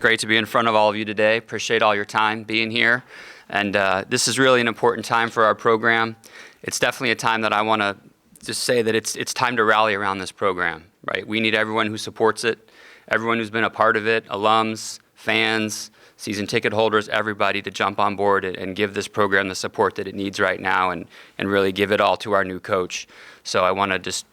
great to be in front of all of you today. Appreciate all your time being here. And this is really an important time for our program. It's definitely a time that I want to just say that it's time to rally around this program, right? We need everyone who supports it, everyone who's been a part of it, alums, fans, season ticket holders, everybody to jump on board and give this program the support that it needs right now and really give it all to our new coach. So I want to just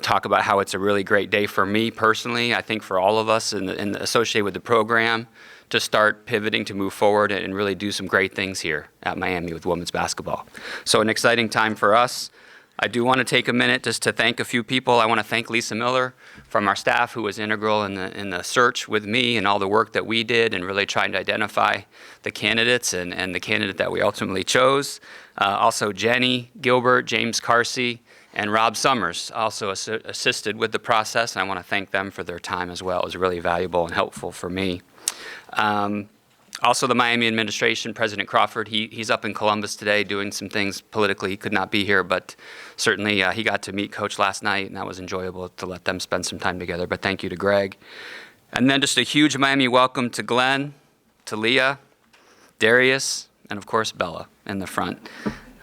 talk about how it's a really great day for me personally, I think for all of us associated with the program to start pivoting to move forward and really do some great things here at Miami with women's basketball. So an exciting time for us. I do want to take a minute just to thank a few people. I want to thank Lisa Miller from our staff, who was integral in the search with me and all the work that we did and really trying to identify the candidates and the candidate that we ultimately chose. Also Jenny Gilbert, James Carsey, and Rob Summers also assisted with the process, and I want to thank them for their time as well. It was really valuable and helpful for me. Also, the Miami administration, President Crawford, he's up in Columbus today doing some things politically. He could not be here, but certainly he got to meet Coach last night, and that was enjoyable to let them spend some time together. But thank you to Greg. And then just a huge Miami welcome to Glenn, to Leah, Darius, and of course Bella in the front.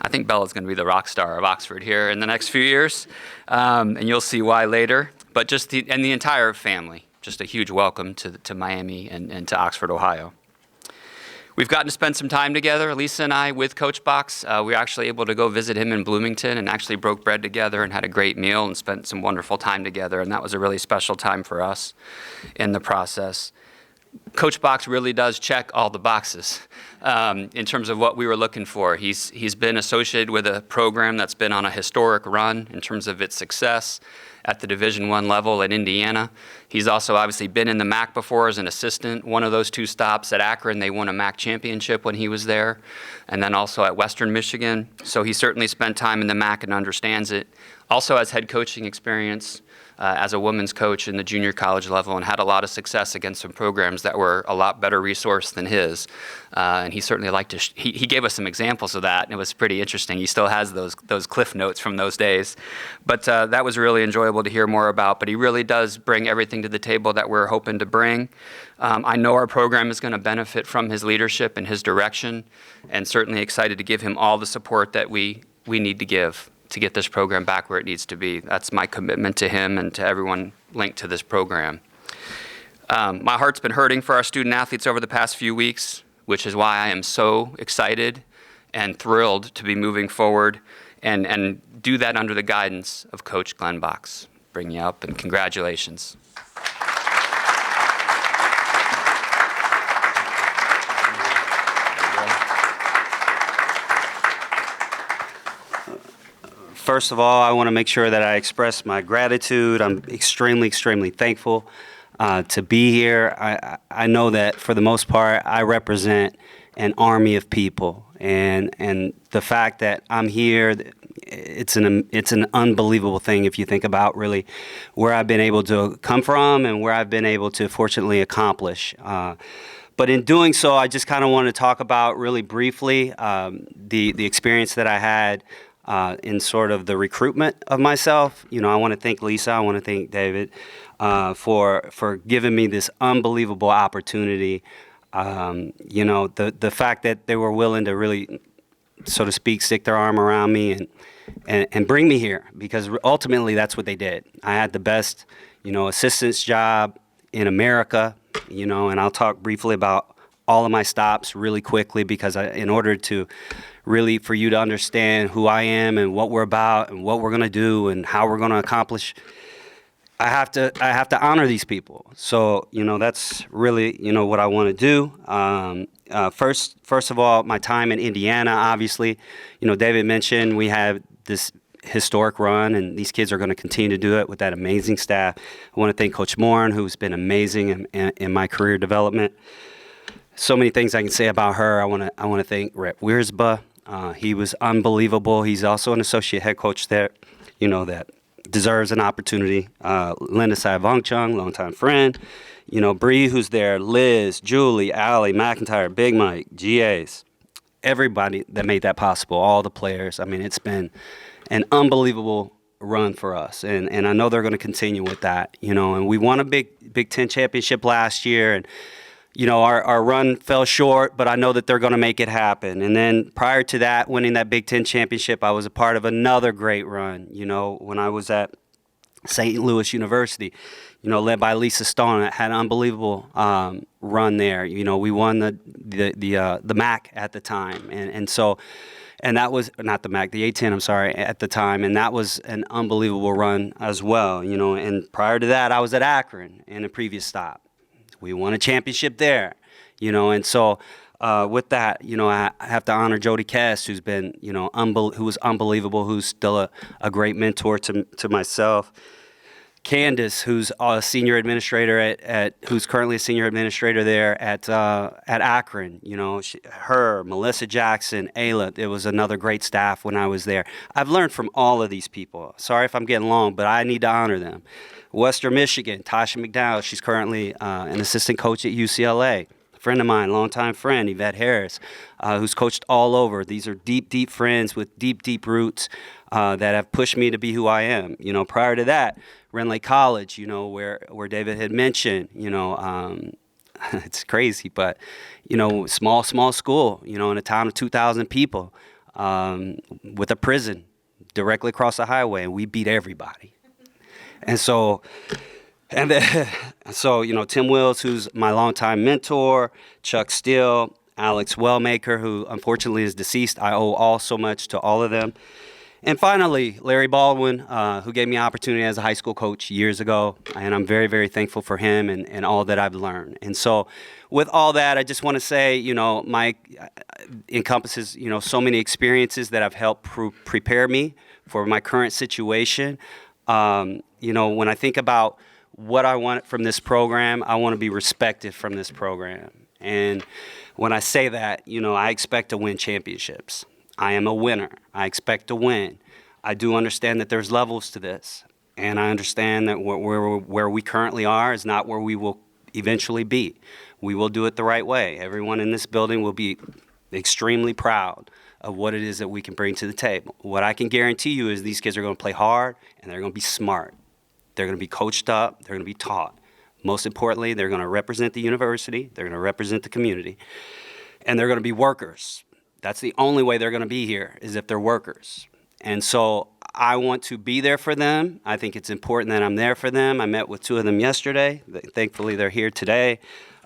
I think Bella's going to be the rock star of Oxford here in the next few years, and you'll see why later. But just the entire family, just a huge welcome to Miami and to Oxford, Ohio. We've gotten to spend some time together, Lisa and I, with Coach Box. We were actually able to go visit him in Bloomington and actually broke bread together and had a great meal and spent some wonderful time together, and that was a really special time for us in the process. Coach Box really does check all the boxes in terms of what we were looking for. He's been associated with a program that's been on a historic run in terms of its success at the Division I level at Indiana. He's also obviously been in the MAC before as an assistant. One of those two stops at Akron, they won a MAC championship when he was there, and then also at Western Michigan. So he certainly spent time in the MAC and understands it. Also has head coaching experience as a women's coach in the junior college level and had a lot of success against some programs that were a lot better resourced than his. And he certainly liked to, he gave us some examples of that, and it was pretty interesting. He still has those cliff notes from those days. But that was really enjoyable to hear more about. But he really does bring everything to the table that we're hoping to bring. I know our program is going to benefit from his leadership and his direction, and certainly excited to give him all the support that we need to give to get this program back where it needs to be. That's my commitment to him and to everyone linked to this program. My heart's been hurting for our student athletes over the past few weeks, which is why I am so excited and thrilled to be moving forward and do that under the guidance of Coach Glenn Box. Bring you up, and congratulations. First of all, I want to make sure that I express my gratitude. I'm extremely, extremely thankful to be here. I know that for the most part, I represent an army of people, and the fact that I'm here, it's an unbelievable thing if you think about really where I've been able to come from and where I've been able to fortunately accomplish. But in doing so, I just kind of want to talk about really briefly the experience that I had in sort of the recruitment of myself. I want to thank Lisa, I want to thank David for giving me this unbelievable opportunity. The fact that they were willing to really, so to speak, stick their arm around me and bring me here, because ultimately that's what they did. I had the best, assistant's job in America, and I'll talk briefly about all of my stops really quickly, because in order to really for you to understand who I am and what we're about and what we're going to do and how we're going to accomplish, I have to honor these people. So, that's really, what I want to do. First of all, my time in Indiana, obviously, David mentioned we have this historic run, and these kids are going to continue to do it with that amazing staff. I want to thank Coach Moran, who's been amazing in my career development. So many things I can say about her. I want to thank Rep Wiersba. He was unbelievable. He's also an associate head coach there, that deserves an opportunity. Linda Sai-Vongchung, longtime friend. Bree, who's there, Liz, Julie, Allie, McIntyre, Big Mike, GAs, everybody that made that possible, all the players. I mean, it's been an unbelievable run for us, and I know they're going to continue with that, and we won a Big Ten championship last year, and you know, our run fell short, but I know that they're going to make it happen. And then prior to that, winning that Big Ten championship, I was a part of another great run, you know, when I was at St. Louis University, you know, led by Lisa Stone. I had an unbelievable run there. You know, we won the MAC at the time, and that was not the MAC, the A10. I'm sorry, at the time, and that was an unbelievable run as well. You know, and prior to that, I was at Akron in a previous stop. We won a championship there. You know, and so. With that, you know, I have to honor Jody Kess, who's been, you know, who was unbelievable, who's still a great mentor to myself. Candace, who's a senior administrator who's currently a senior administrator there at Akron. You know, Melissa Jackson, Ayla. It was another great staff when I was there. I've learned from all of these people. Sorry if I'm getting long, but I need to honor them. Western Michigan, Tasha McDowell. She's currently an assistant coach at UCLA. Friend of mine, longtime friend, Yvette Harris, who's coached all over. These are deep, deep friends with deep, deep roots that have pushed me to be who I am. You know, prior to that, Renly College, you know, where David had mentioned, you know, it's crazy, but, you know, small school, you know, in a town of 2,000 people with a prison directly across the highway, and we beat everybody. And so... And then, so, you know, Tim Wills, who's my longtime mentor, Chuck Steele, Alex Wellmaker, who unfortunately is deceased. I owe all so much to all of them. And finally, Larry Baldwin, who gave me an opportunity as a high school coach years ago. And I'm very, very thankful for him and all that I've learned. And so with all that, I just want to say, you know, my encompasses, you know, so many experiences that have helped prepare me for my current situation. You know, when I think about what I want from this program, I want to be respected from this program. And when I say that, you know, I expect to win championships. I am a winner. I expect to win. I do understand that there's levels to this. And I understand that where we currently are is not where we will eventually be. We will do it the right way. Everyone in this building will be extremely proud of what it is that we can bring to the table. What I can guarantee you is these kids are going to play hard and they're going to be smart. They're going to be coached up. They're going to be taught. Most importantly, they're going to represent the university. They're going to represent the community. And they're going to be workers. That's the only way they're going to be here, is if they're workers. And so I want to be there for them. I think it's important that I'm there for them. I met with two of them yesterday. Thankfully, they're here today.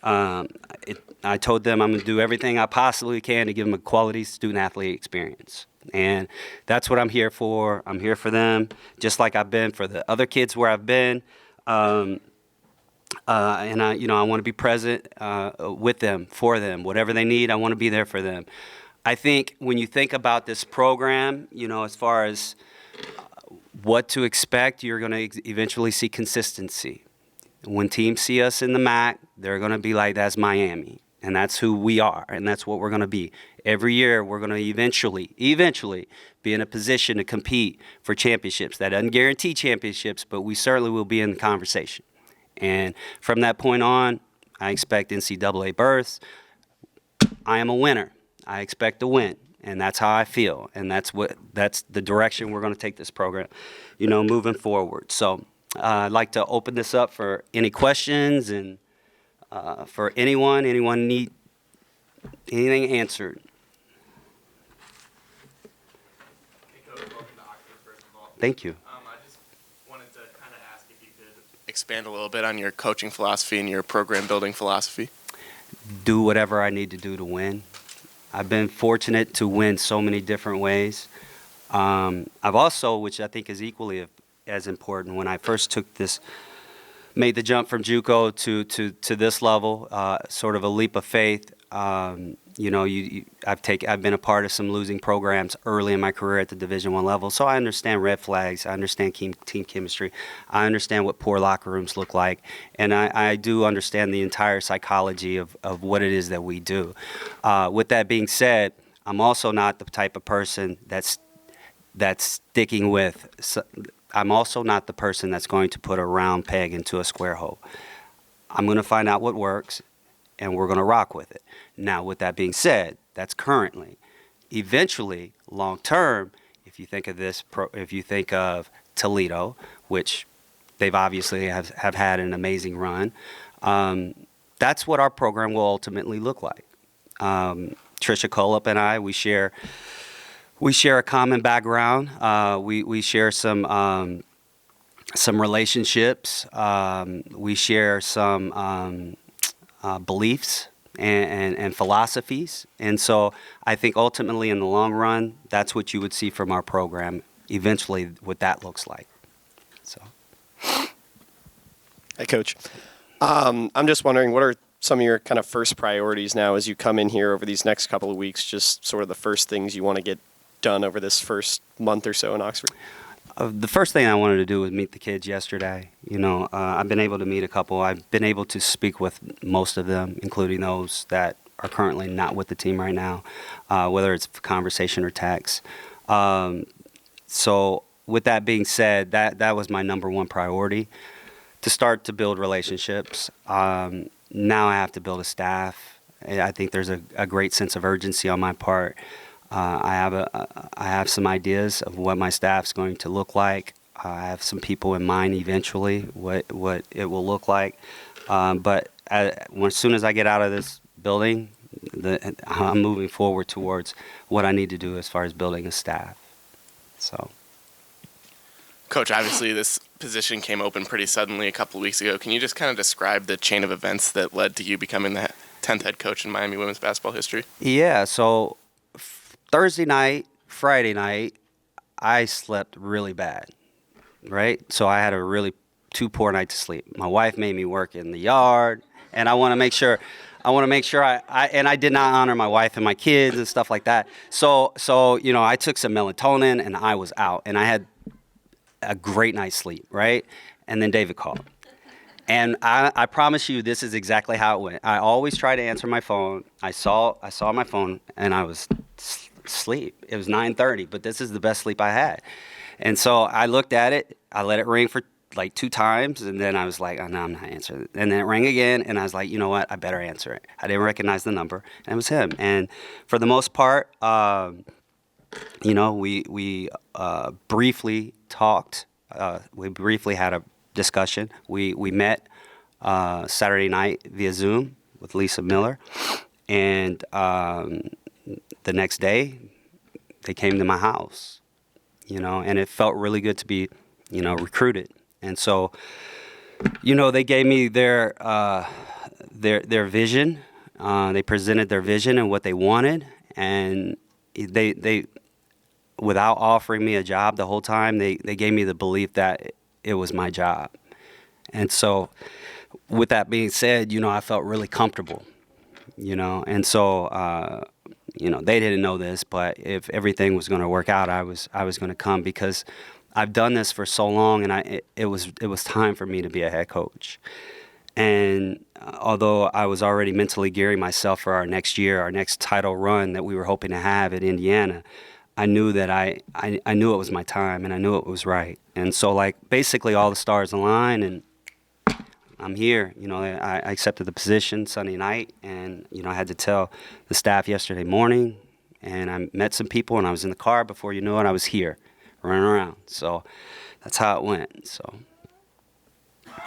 I told them I'm going to do everything I possibly can to give them a quality student-athlete experience. And that's what I'm here for. I'm here for them, just like I've been for the other kids where I've been. And I, you know, I want to be present with them, for them. Whatever they need, I want to be there for them. I think when you think about this program, you know, as far as what to expect, you're going to eventually see consistency. When teams see us in the MAC, they're going to be like, that's Miami. And that's who we are, and that's what we're going to be. Every year, we're going to eventually be in a position to compete for championships. That doesn't guarantee championships, but we certainly will be in the conversation. And from that point on, I expect NCAA berths. I am a winner. I expect to win, and that's how I feel, and that's the direction we're going to take this program, you know, moving forward. So I'd like to open this up for any questions and. For anyone need anything answered? Hey, Coach, welcome to Oxford, first of all. Thank you. I just wanted to kind of ask if you could expand a little bit on your coaching philosophy and your program building philosophy. Do whatever I need to do to win. I've been fortunate to win so many different ways. I've also, which I think is equally as important, when I first made the jump from JUCO to this level, sort of a leap of faith. You know, I've been a part of some losing programs early in my career at the Division I level, so I understand red flags. I understand team chemistry. I understand what poor locker rooms look like, and I do understand the entire psychology of what it is that we do. With that being said, I'm also not the type of person that's sticking with. I'm also not the person that's going to put a round peg into a square hole. I'm going to find out what works, and we're going to rock with it. Now, with that being said, that's currently. Eventually, long term, if you think of Toledo, which they've obviously have had an amazing run, that's what our program will ultimately look like. Trisha Coleup and I, we share a common background. We share some relationships. We share some beliefs and philosophies. And so I think ultimately in the long run, that's what you would see from our program, eventually what that looks like. So. Hey, Coach. I'm just wondering, what are some of your kind of first priorities now as you come in here over these next couple of weeks, just sort of the first things you want to get done over this first month or so in Oxford? The first thing I wanted to do was meet the kids yesterday. I've been able to meet a couple. I've been able to speak with most of them, including those that are currently not with the team right now, whether it's conversation or text. So with that being said, that was my number one priority, to start to build relationships. Now I have to build a staff. I think there's a great sense of urgency on my part. I have some ideas of what my staff's going to look like. I have some people in mind eventually what it will look like. But as soon as I get out of this building, I'm moving forward towards what I need to do as far as building a staff. So. Coach, obviously this position came open pretty suddenly a couple of weeks ago. Can you just kind of describe the chain of events that led to you becoming the 10th head coach in Miami women's basketball history? Yeah, so Thursday night, Friday night, I slept really bad, right? So I had a really too poor night to sleep. My wife made me work in the yard, and I want to make sure I did not honor my wife and my kids and stuff like that. So I took some melatonin and I was out, and I had a great night's sleep, right? And then David called. And I promise you, this is exactly how it went. I always try to answer my phone. I saw my phone, and I was asleep. It was 9:30, but this is the best sleep I had. And so I looked at it. I let it ring for like 2 times, and then I was like, oh, no, I'm not answering it. And then it rang again, and I was like, you know what? I better answer it. I didn't recognize the number, and it was him. And for the most part, we briefly talked. We briefly had a discussion. We met Saturday night via Zoom with Lisa Miller, and the next day they came to my house, and it felt really good to be, recruited. And so, they gave me their vision. They presented their vision and what they wanted, and they without offering me a job the whole time, they gave me the belief that it was my job. And so with that being said, I felt really comfortable, and so, they didn't know this, but if everything was going to work out, I was going to come, because I've done this for so long, and it was time for me to be a head coach. And although I was already mentally gearing myself for our next year, our next title run that we were hoping to have at Indiana, I knew that I knew it was my time, and I knew it was right. And so, basically all the stars aligned, and I'm here. I accepted the position Sunday night, and, I had to tell the staff yesterday morning, and I met some people, and I was in the car. Before you know it, I was here, running around. So that's how it went. So.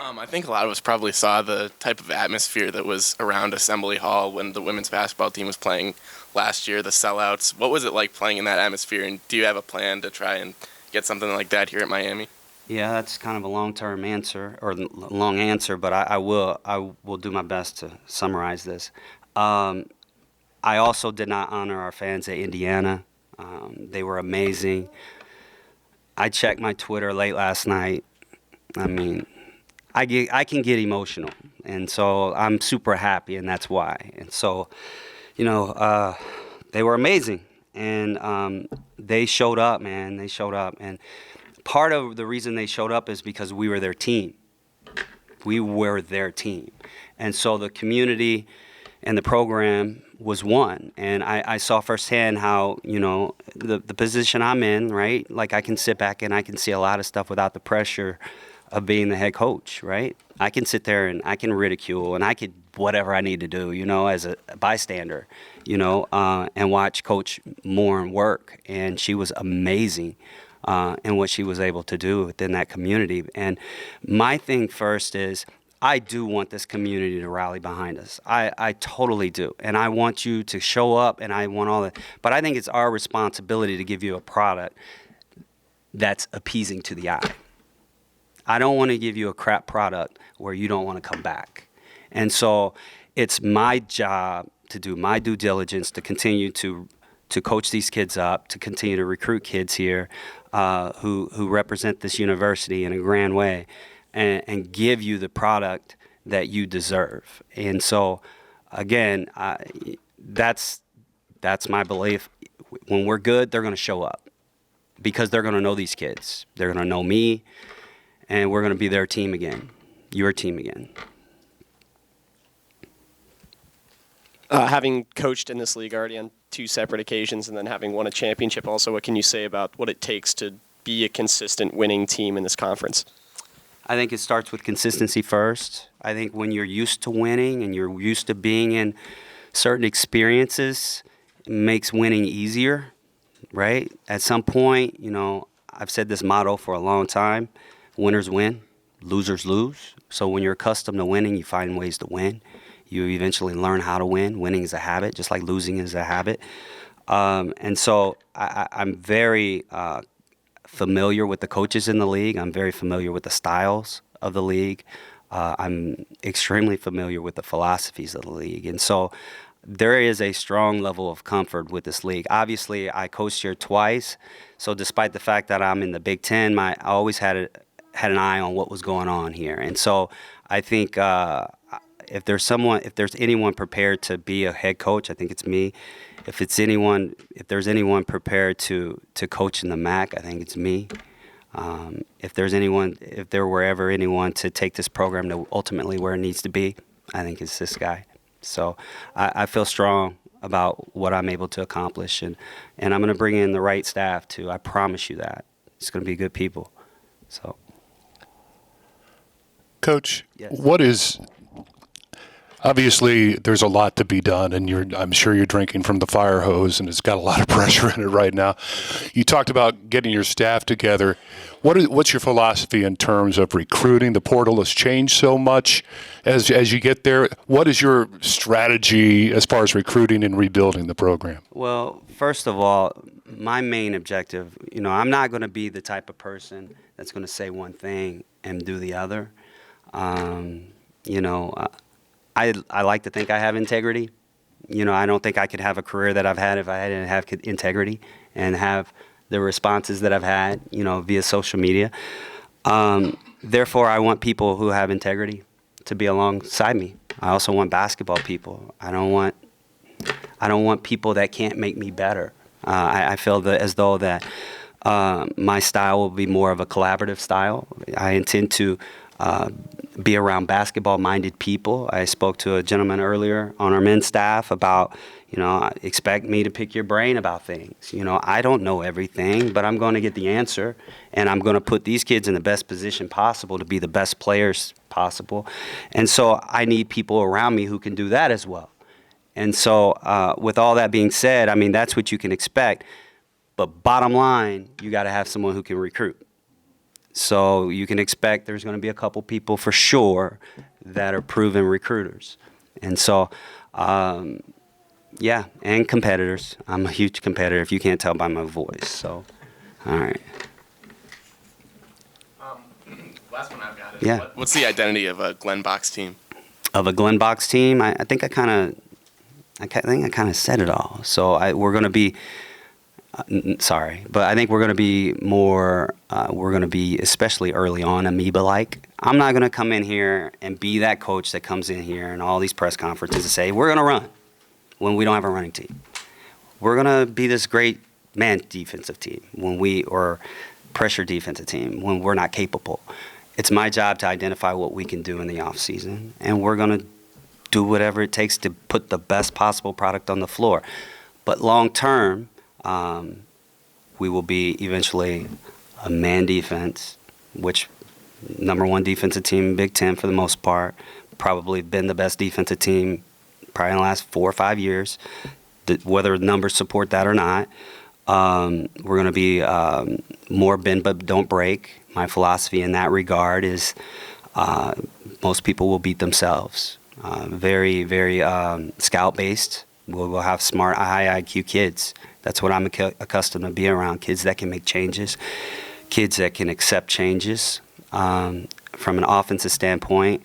I think a lot of us probably saw the type of atmosphere that was around Assembly Hall when the women's basketball team was playing last year, the sellouts. What was it like playing in that atmosphere, and do you have a plan to try and get something like that here at Miami? Yeah, that's kind of a long-term answer, or long answer, but I will do my best to summarize this. I also did not honor our fans at Indiana. They were amazing. I checked my Twitter late last night. I mean, I can get emotional, and so I'm super happy, and that's why. And so, they were amazing, and they showed up, man. They showed up, and part of the reason they showed up is because we were their team. We were their team, and so the community and the program was one. And I saw firsthand how, the position I'm in, right? Like, I can sit back and I can see a lot of stuff without the pressure of being the head coach, right? I can sit there and I can ridicule and I could whatever I need to do, as a bystander, and watch Coach Moore work. And she was amazing in what she was able to do within that community. And my thing first is I do want this community to rally behind us. I totally do. And I want you to show up, and I want all that. But I think it's our responsibility to give you a product that's appeasing to the eye. I don't want to give you a crap product where you don't want to come back. And so it's my job to do my due diligence to continue to coach these kids up, to continue to recruit kids here who represent this university in a grand way, and give you the product that you deserve. And so, again, that's my belief. When we're good, they're going to show up because they're going to know these kids. They're going to know me, and we're going to be their team again, your team again. Having coached in this league already on 2 separate occasions and then having won a championship also, what can you say about what it takes to be a consistent winning team in this conference? I think it starts with consistency first. I think when you're used to winning and you're used to being in certain experiences, it makes winning easier, right? At some point, I've said this motto for a long time: winners win, losers lose. So when you're accustomed to winning, you find ways to win. You eventually learn how to win. Winning is a habit, just like losing is a habit. And so I'm very familiar with the coaches in the league. I'm very familiar with the styles of the league. I'm extremely familiar with the philosophies of the league. And so there is a strong level of comfort with this league. Obviously, I coached here twice. So despite the fact that I'm in the Big Ten, I always had an eye on what was going on here. And so I think if there's anyone prepared to be a head coach, I think it's me. If there's anyone prepared to coach in the MAC, I think it's me. If there were ever anyone to take this program to ultimately where it needs to be, I think it's this guy. So I feel strong about what I'm able to accomplish, and I'm going to bring in the right staff too. I promise you that. It's going to be good people. So, Coach, yes. Obviously, there's a lot to be done, and I'm sure you're drinking from the fire hose, and it's got a lot of pressure in it right now. You talked about getting your staff together. What's your philosophy in terms of recruiting? The portal has changed so much as you get there. What is your strategy as far as recruiting and rebuilding the program? Well, first of all, my main objective, I'm not going to be the type of person that's going to say one thing and do the other. I like to think I have integrity. I don't think I could have a career that I've had if I didn't have integrity and have the responses that I've had, via social media. Therefore, I want people who have integrity to be alongside me. I also want basketball people. I don't want people that can't make me better. I feel as though that my style will be more of a collaborative style. I intend to be around basketball-minded people. I spoke to a gentleman earlier on our men's staff about, expect me to pick your brain about things. I don't know everything, but I'm going to get the answer, and I'm going to put these kids in the best position possible to be the best players possible. And so I need people around me who can do that as well. And so with all that being said, that's what you can expect. But bottom line, you got to have someone who can recruit. So you can expect there's going to be a couple people for sure that are proven recruiters. And so, and competitors. I'm a huge competitor, if you can't tell by my voice. So, all right. Last one I've got is, Yeah. what's the identity of a Glenn Box team? Of a Glenn Box team, I think I kind of said it all. So we're going to be. But I think we're going to be more, especially early on, amoeba-like. I'm not going to come in here and be that coach that comes in here and all these press conferences and say, we're going to run when we don't have a running team. We're going to be this great man defensive team or pressure defensive team when we're not capable. It's my job to identify what we can do in the off season, and we're going to do whatever it takes to put the best possible product on the floor. But long term, we will be eventually a man defense, which number one defensive team in Big Ten for the most part, probably been the best defensive team probably in the last 4 or 5 years, whether numbers support that or not. We're going to be more bend but don't break. My philosophy in that regard is Most people will beat themselves. Very, very scout based. We'll have smart, high IQ kids. That's what I'm accustomed to being around. Kids that can make changes, kids that can accept changes. From an offensive standpoint,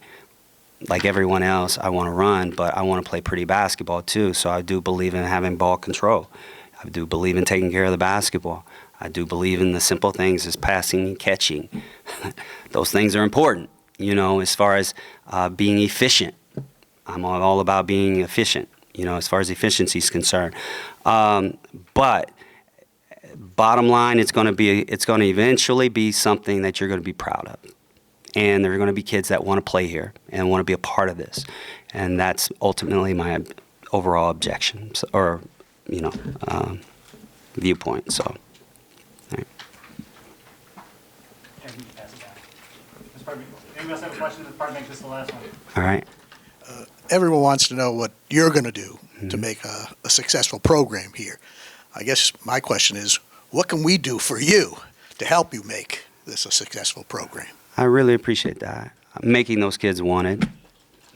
like everyone else, I want to run, but I want to play pretty basketball too. So I do believe in having ball control. I do believe in taking care of the basketball. I do believe in the simple things as passing and catching. Those things are important, you know, as far as being efficient. I'm all about being efficient, you know, as far as efficiency is concerned. But bottom line, it's going to eventually be something that you're going to be proud of. And there are going to be kids that want to play here and want to be a part of this. And that's ultimately my overall objection or, you know, viewpoint. So, all right. Anybody else have a question? Let's probably make this the last one. All right. Everyone wants to know what you're going to do to make a successful program here. I guess my question is, what can we do for you to help you make this a successful program? I really appreciate that. Making those kids wanted,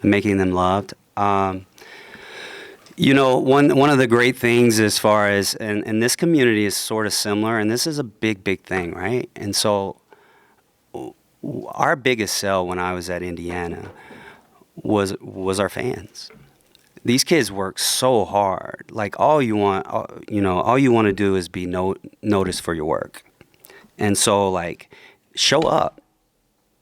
making them loved. You know, one of the great things as far as, and this community is sort of similar, and this is a big, big thing, right? And so our biggest sell when I was at Indiana was our fans. These kids work so hard. Like all you want to do is be noticed for your work. And so like, show up.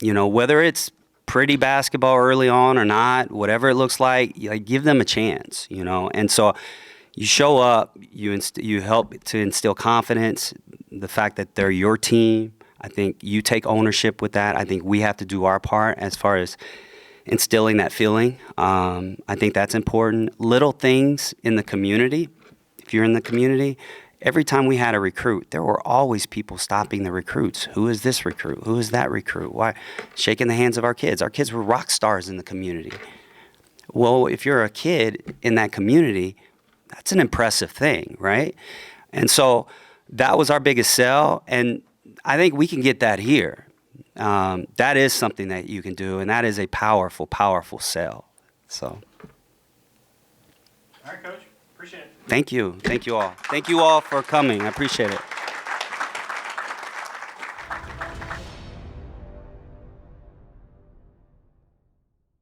You know, whether it's pretty basketball early on or not, whatever it looks like give them a chance, you know. And so you show up, you help to instill confidence, the fact that they're your team. I think you take ownership with that. I think we have to do our part as far as instilling that feeling. I think that's important. Little things in the community, if you're in the community, every time we had a recruit, there were always people stopping the recruits. Who is this recruit? Who is that recruit? Why? Shaking the hands of our kids. Our kids were rock stars in the community. Well, if you're a kid in that community, that's an impressive thing, right? And so that was our biggest sell, and I think we can get that here. That is something that you can do, and that is a powerful, powerful sell. So. All right, Coach. Appreciate it. Thank you. Thank you all. Thank you all for coming. I appreciate it.